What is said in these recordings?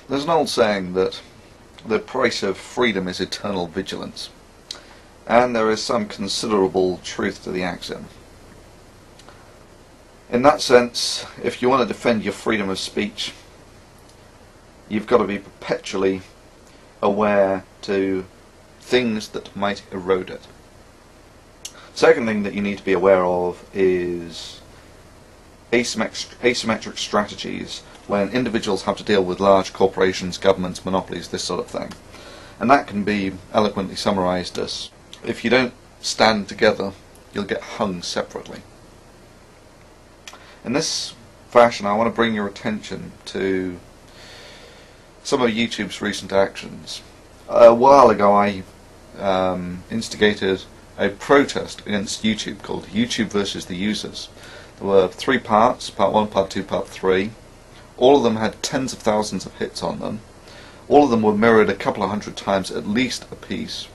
There's an old saying that the price of freedom is eternal vigilance, and there is some considerable truth to the axiom. In that sense, if you want to defend your freedom of speech, you've got to be perpetually aware to things that might erode it. Second thing that you need to be aware of is asymmetric strategies when individuals have to deal with large corporations, governments, monopolies, this sort of thing. And that can be eloquently summarized as, if you don't stand together, you'll get hung separately. In this fashion, I want to bring your attention to some of YouTube's recent actions. A while ago I instigated a protest against YouTube called YouTube versus the Users. There were 3 parts, part 1, part 2, part 3. All of them had tens of thousands of hits on them. All of them were mirrored a couple of hundred times at least a piece.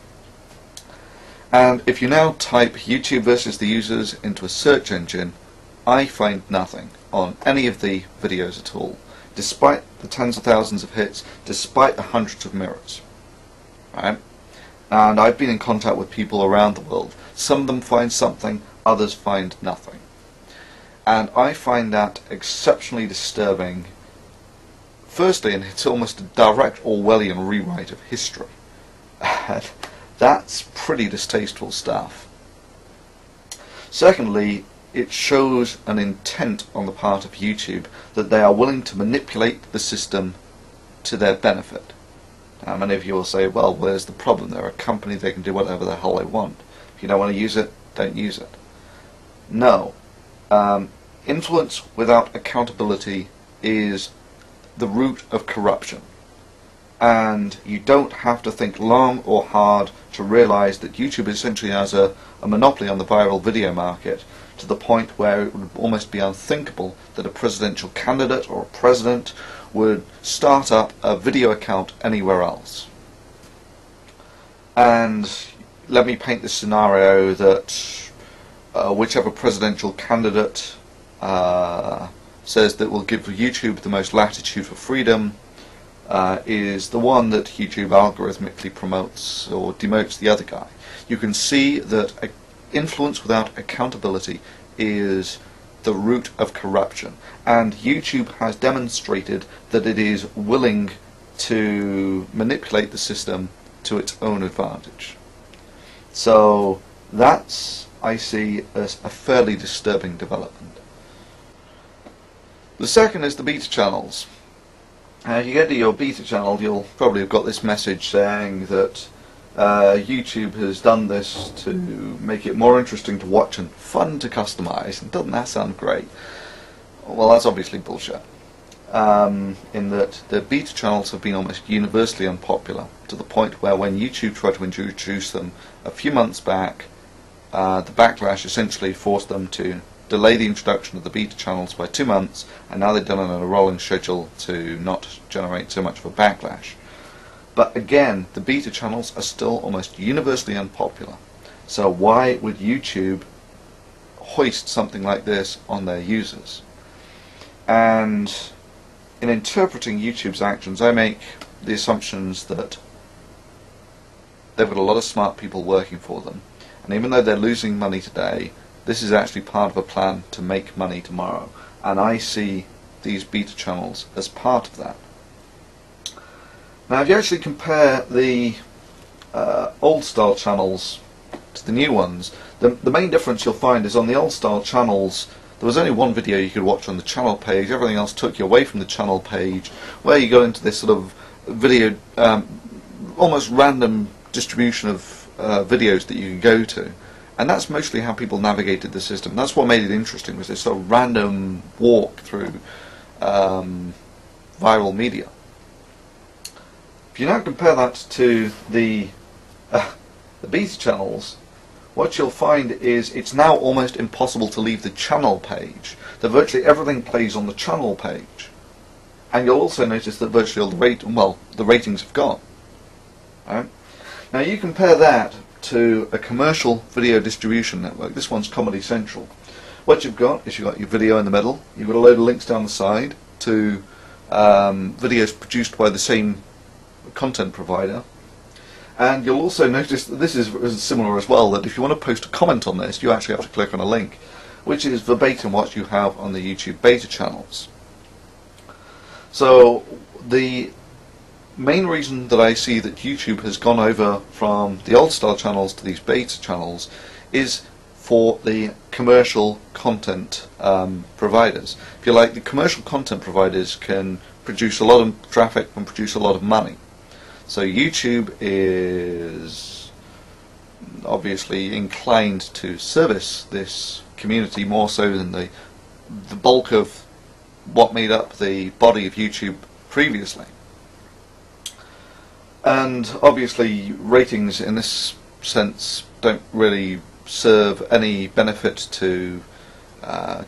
And if you now type YouTube versus the Users into a search engine, I find nothing on any of the videos at all, despite the tens of thousands of hits, despite the hundreds of mirrors. Right? And I've been in contact with people around the world. Some of them find something, others find nothing. And I find that exceptionally disturbing. Firstly, and it's almost a direct Orwellian rewrite of history. That's pretty distasteful stuff. Secondly, it shows an intent on the part of YouTube that they are willing to manipulate the system to their benefit. Now, many of you will say, well, where's the problem? They're a company, they can do whatever the hell they want. If you don't want to use it, don't use it. No. Influence without accountability is the root of corruption. And you don't have to think long or hard to realize that YouTube essentially has a monopoly on the viral video market, to the point where it would almost be unthinkable that a presidential candidate or a president would start up a video account anywhere else. And let me paint this scenario that whichever presidential candidate says that will give YouTube the most latitude for freedom is the one that YouTube algorithmically promotes or demotes the other guy. You can see that influence without accountability is the root of corruption, and YouTube has demonstrated that it is willing to manipulate the system to its own advantage. So that's, I see, as a fairly disturbing development. The second is the beta channels. If you get to your beta channel, you'll probably have got this message saying that YouTube has done this to make it more interesting to watch and fun to customize. And doesn't that sound great? Well, that's obviously bullshit. In that the beta channels have been almost universally unpopular, to the point where when YouTube tried to introduce them a few months back, the backlash essentially forced them to delay the introduction of the beta channels by 2 months, and now they've done it on a rolling schedule to not generate so much of a backlash. But again, the beta channels are still almost universally unpopular. So why would YouTube hoist something like this on their users? And in interpreting YouTube's actions, I make the assumptions that they've got a lot of smart people working for them. And even though they're losing money today, this is actually part of a plan to make money tomorrow. And I see these beta channels as part of that. Now, if you actually compare the old style channels to the new ones, the main difference you'll find is on the old style channels there was only one video you could watch on the channel page. Everything else took you away from the channel page, where you go into this sort of video, almost random distribution of videos that you can go to. And that's mostly how people navigated the system. That's what made it interesting, was this sort of random walk through viral media. If you now compare that to the beta channels, what you'll find is it's now almost impossible to leave the channel page. That virtually everything plays on the channel page. And you'll also notice that virtually all the ratings have gone. Right? Now you compare that to a commercial video distribution network. This one's Comedy Central. What you've got is you've got your video in the middle, you've got a load of links down the side to videos produced by the same content provider. And you'll also notice that this is similar as well, that if you want to post a comment on this, you actually have to click on a link, which is verbatim what you have on the YouTube beta channels. So the main reason that I see that YouTube has gone over from the old style channels to these beta channels is for the commercial content providers. If you like, the commercial content providers can produce a lot of traffic and produce a lot of money. So YouTube is obviously inclined to service this community more so than the bulk of what made up the body of YouTube previously. And obviously ratings in this sense don't really serve any benefit to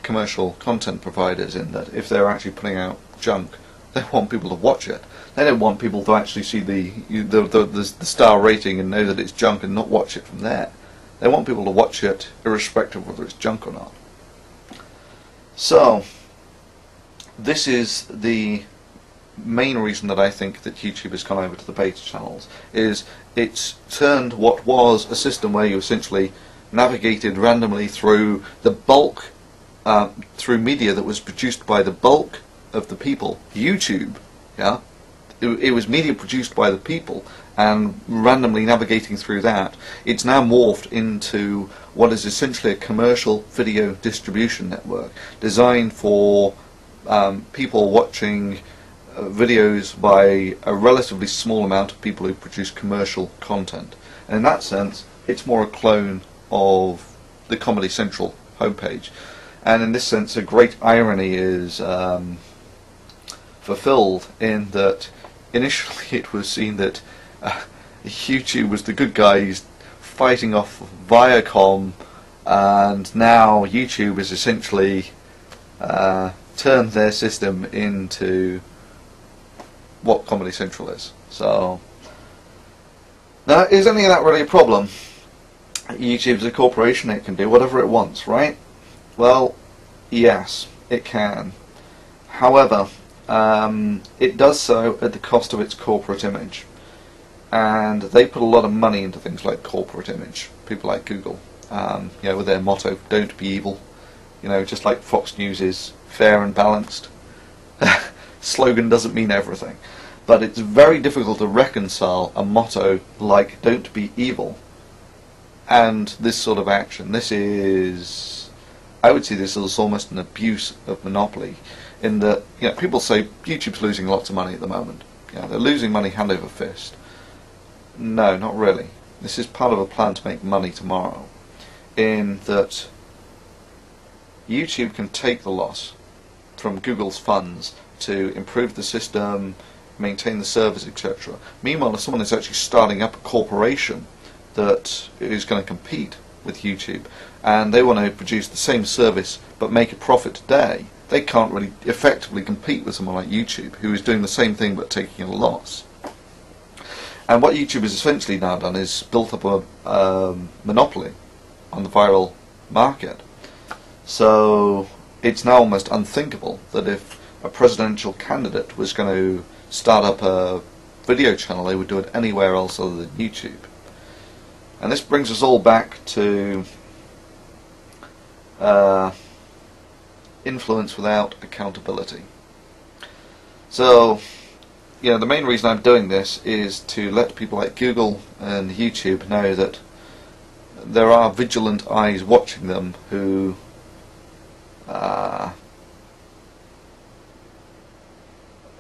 commercial content providers, in that if they're actually putting out junk, they want people to watch it. They don't want people to actually see the star rating and know that it's junk and not watch it from there. They want people to watch it irrespective of whether it's junk or not. So this is the main reason that I think that YouTube has gone over to the beta channels, is it's turned what was a system where you essentially navigated randomly through the bulk, through media that was produced by the bulk of the people, YouTube, yeah? It was media produced by the people, and randomly navigating through that, it's now morphed into what is essentially a commercial video distribution network designed for people watching videos by a relatively small amount of people who produce commercial content. And in that sense, it's more a clone of the Comedy Central homepage. And in this sense, a great irony is fulfilled in that initially it was seen that YouTube was the good guys fighting off Viacom, and now YouTube is essentially turned their system into what Comedy Central is. So now, is any of that really a problem? YouTube's a corporation, it can do whatever it wants, right? Well, yes, it can. However, it does so at the cost of its corporate image, and they put a lot of money into things like corporate image. People like Google, you know, with their motto, "Don't be evil." You know, just like Fox News is fair and balanced. Slogan doesn't mean everything, but it's very difficult to reconcile a motto like "Don't be evil" and this sort of action. This is, I would see this as almost an abuse of monopoly, in that, you know, people say YouTube's losing lots of money at the moment. You know, they're losing money hand over fist. No, not really. This is part of a plan to make money tomorrow, in that YouTube can take the loss from Google's funds to improve the system, maintain the servers, etc. Meanwhile, if someone is actually starting up a corporation that is going to compete with YouTube, and they want to produce the same service but make a profit today, they can't really effectively compete with someone like YouTube, who is doing the same thing but taking a loss. And what YouTube has essentially now done is built up a monopoly on the viral market. So it's now almost unthinkable that if a presidential candidate was going to start up a video channel, they would do it anywhere else other than YouTube. And this brings us all back to influence without accountability. So, you know, the main reason I'm doing this is to let people like Google and YouTube know that there are vigilant eyes watching them who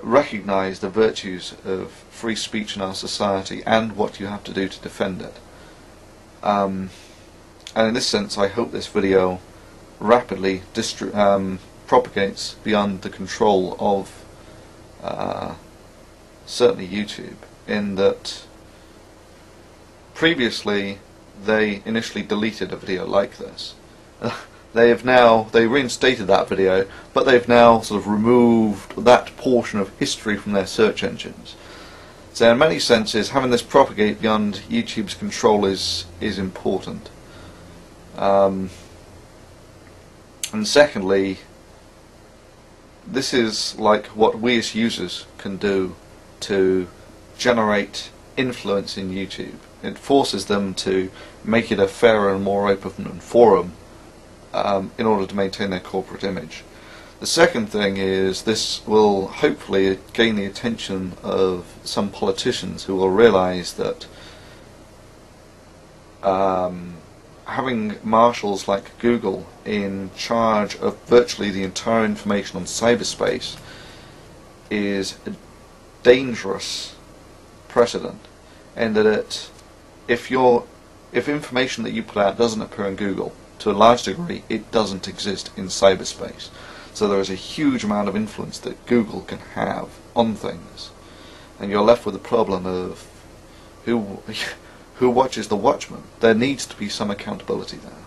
recognize the virtues of free speech in our society and what you have to do to defend it. And in this sense, I hope this video rapidly propagates beyond the control of certainly YouTube, in that previously they initially deleted a video like this. They reinstated that video, but they've now sort of removed that portion of history from their search engines. So in many senses, having this propagate beyond YouTube's control is important. And secondly, this is like what we as users can do to generate influence in YouTube. It forces them to make it a fairer and more open forum in order to maintain their corporate image. The second thing is this will hopefully gain the attention of some politicians who will realise that having marshals like Google in charge of virtually the entire information on cyberspace is a dangerous precedent, and that if information that you put out doesn't appear in Google, to a large degree it doesn't exist in cyberspace. So there is a huge amount of influence that Google can have on things, and you're left with the problem of who watches the watchman. There needs to be some accountability there.